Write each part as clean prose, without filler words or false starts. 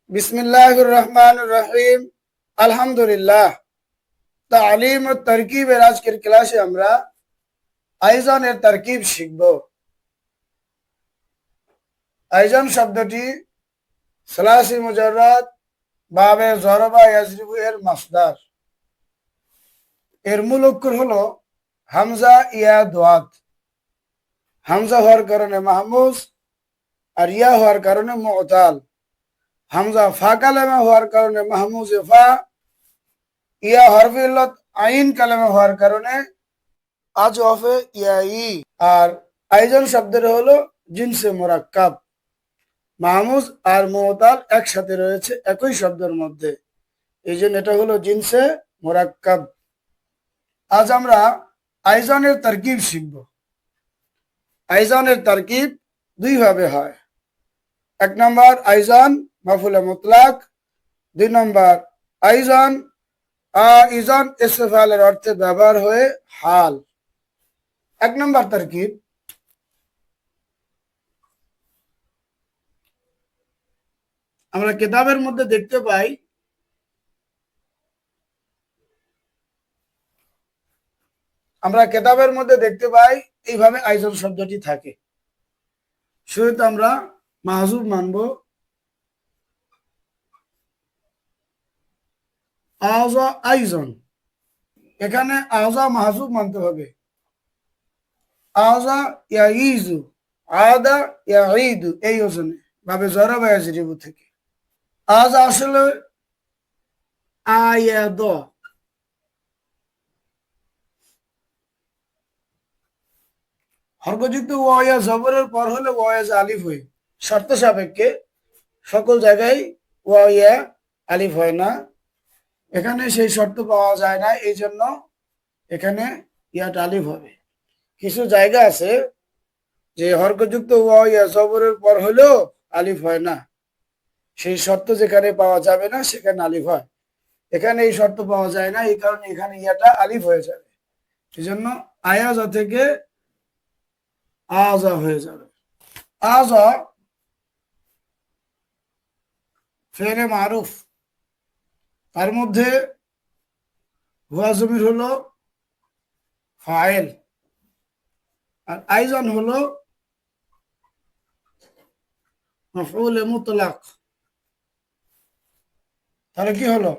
বিসমিল্লাহির রহমানির রহিম। আলহামদুলিল্লাহ। তালিম ও তরকিবের আজকের ক্লাসে আমরা আইজানের তরকিব শিখব। আইজান শব্দটি সালাসি মুজাররাদ বাবে জরবা ইয়াজরিবু এর মাসদার। এর মূল অক্ষর হলো হামজা ইয়া দোয়াত। হামজা হওয়ার কারণে মাহমুজ আর ইয়া হওয়ার কারণে মুতাল। হামজা ফা কালেমা হওয়ার কারণে মাহমুজ ফা, ইয়া হরফে ইল্লত আইন কালেমা হওয়ার কারণে আজ অফে ইয়াই। আর আইজন শব্দের হলো জিনসে মোরাক্কাব। মাহমুজ আর মুতাল একসাথে রয়েছে একই শব্দের মধ্যে, এই জন্য এটা হলো জিনসে মোরাক্কাব। আজ আমরা আইজনের তারকিব শিখব। আইজনের তারকিব দুই ভাবে হয়। এক নম্বর আইজান মাফুলে মুতলাক, দুই নম্বর আইজান আইজান ইসতিফালের অর্থে ব্যবহার হয়ে হাল। এক নম্বর তারকিব, আমরা কিতাবের মধ্যে দেখতে পাই এইভাবে আইজন শব্দটি থাকে। শুরুতে আমরা মাহজুব মানব। আওজা আইজন, এখানে আওজা মাহজুব মানতে হবে। আওজা ইয়াইজু, আদা ইয়াইদু, এই ওজনে ভাবে জরবা ইয়াজরিবু থেকে। আওজা আসলে আয়াদ। হরকযুক্ত ওয়া জবরের পর হলে ওয়া আলিফ হয়। শর্ত সাপেক্ষে সকল জায়গায় ওয়া আলিফ হয় না, এখানে সেই শর্ত পাওয়া যায় না, এই জন্য এখানে ইয়াটা আলিফ হবে। কিছু জায়গা আছে যে হরকযুক্ত ওয়া জবরের পর হলেও আলিফ হয় না, সেই শর্ত যেখানে পাওয়া যাবে না সেখানে আলিফ হয়। এখানে এই শর্ত পাওয়া যায় না, এই কারণে এখানে ইয়াটা আলিফ হয়ে যাবে। এই জন্য আয়াজা থেকে আজা হয়ে যাবে। আজা ফেলে মারুফ, তার মধ্যে হুয়া জমির হলো ফাইল, আর আইজন হলো মাফউল মুতলাক। তাহলে কি হলো?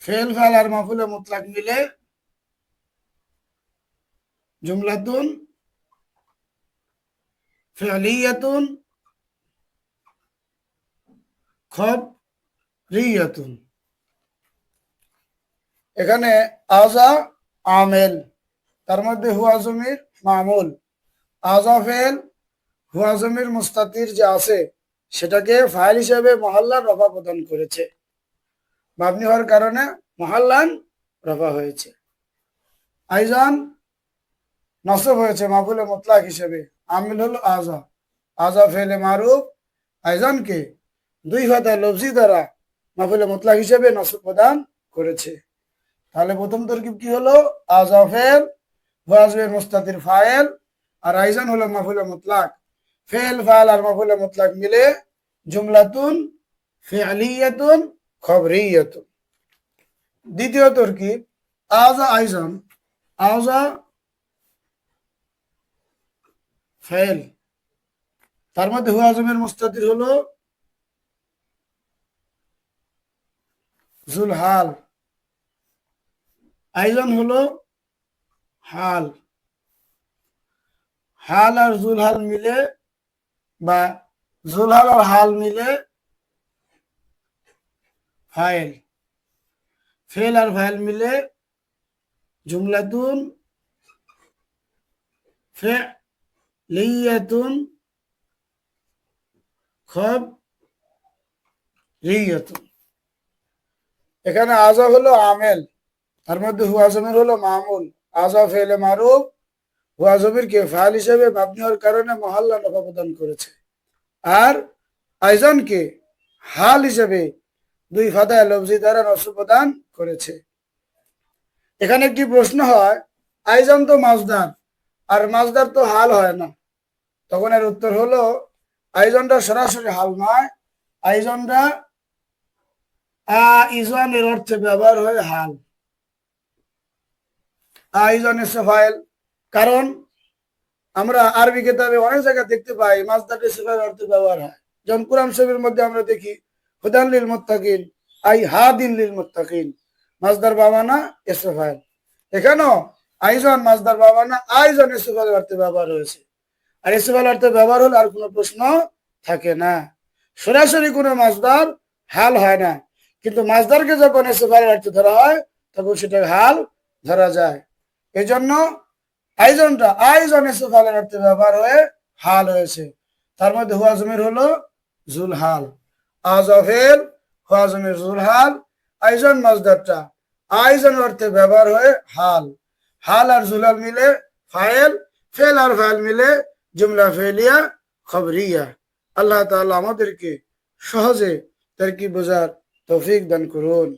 ফেল ফাইল আর মাফউল মুতলাক মিলে জুমলাতুন ফি'লিয়াতুন খবরিয়াতুন। এখানে আজা আমেল, তার মধ্যে হুয়া জমির মামুল। আজা ফেল হুয়া জমির মুস্তাতির যে আছে সেটাকে ফাইল হিসেবে মহল্লার রফা প্রদান করেছে, মাবনি হওয়ার কারণে মহল্লান রফা হয়েছে। আইজান নসব হয়েছে মাফুলে মুতলাক হিসেবে। আমিল হলো আজা, আজা ফেলে মারুফ আইজানকে দুই ফাতা লফজি দ্বারা মাফুলে মুতলাক হিসেবে নসব প্রদান করেছে। তাহলে প্রথম তরকিব কি হলো? আজা ফেল ওয়াজবে মুস্তাতির ফাইল, আর আইজান হলো মাফুলে মুতলাক। ফেল ফাইল আর মাফুলে মুতলাক মিলে জুমলাতুন ফি'লিয়াতুন খবরিয়াতুন। দ্বিতীয় তরকিব আজা আইজান, আজা ফেল, তার মধ্যে হুয়া জমির মুস্তাতির হলো জুলহাল, আইজন হলো হাল। হাল আর জুলহাল মিলে বা জুলহাল আর হাল মিলে ফাইল, ফেল আর ফাইল মিলে জুমলাতুন ফি'লিয়াতুন খবরিয়াতুন। এখানে আজা হলো আমেল, তার মধ্যে হুয়া জমির হলো মামুল। আজা ফেলে মারুফ হুয়া জমির কে ফাইল হিসেবে মাবনি হওয়ার কারণে মহল্লা রফা প্রদান করেছে, আর আইজানকে হাল হিসেবে দুই ফাতায় লফজি দ্বারা নসব প্রদান করেছে। এখানে একটি প্রশ্ন হয়, আইজান তো মাজদার, আর মাজদার তো হাল হয় না। তখন এর উত্তর হলো আইজনটা সরাসরি হাল নয়, আইজনটা ইজনের অর্থে ব্যবহার হয় হাল। আইজন এসে ফাইল, কারণ আমরা আরবি কিতাবে অনেক জায়গায় দেখতে পাই মাসদার ইসফাইল অর্থে ব্যবহার হয়। যেমন কোরআন শরীফের মধ্যে আমরা দেখি হুদান লিল মুত্তাকিন, আই হাদিন লিল মুত্তাকিন, মাসদার বাবানা ইসফাইল। এখানেও আইজন মাসদার বাবানা আইজন ইসফাইল অর্থে ব্যবহার হয়েছে। আর ইসফাইল অর্থে ব্যবহার হলে আর কোনো প্রশ্ন থাকে না, সরাসরি কোনো মাসদার হাল হয় না। কিন্তু মাসদারকে যখন ইসফাইল অর্থে ধরা হয় তখন সেটা হাল ধরা যায়। এই জন্য আইজনটা আইজন ইসফাইলের অর্থে ব্যবহার হয়ে হাল হয়েছে। তার মধ্যে হুয়া জমির হলো জুলহাল, আজফেল হুয়া জমির জুলহাল, আইজন মাসদারটা আইজন অর্থে ব্যবহার হয়ে হাল। হাল আর জুলহাল মিলে ফাইল, ফেল আর ফাইল মিলে জুমলা ফেলিয়া খবরিয়া। আল্লাহ তাআলা আমাদেরকে সহজে তারকিব বোঝার তৌফিক দান করুন।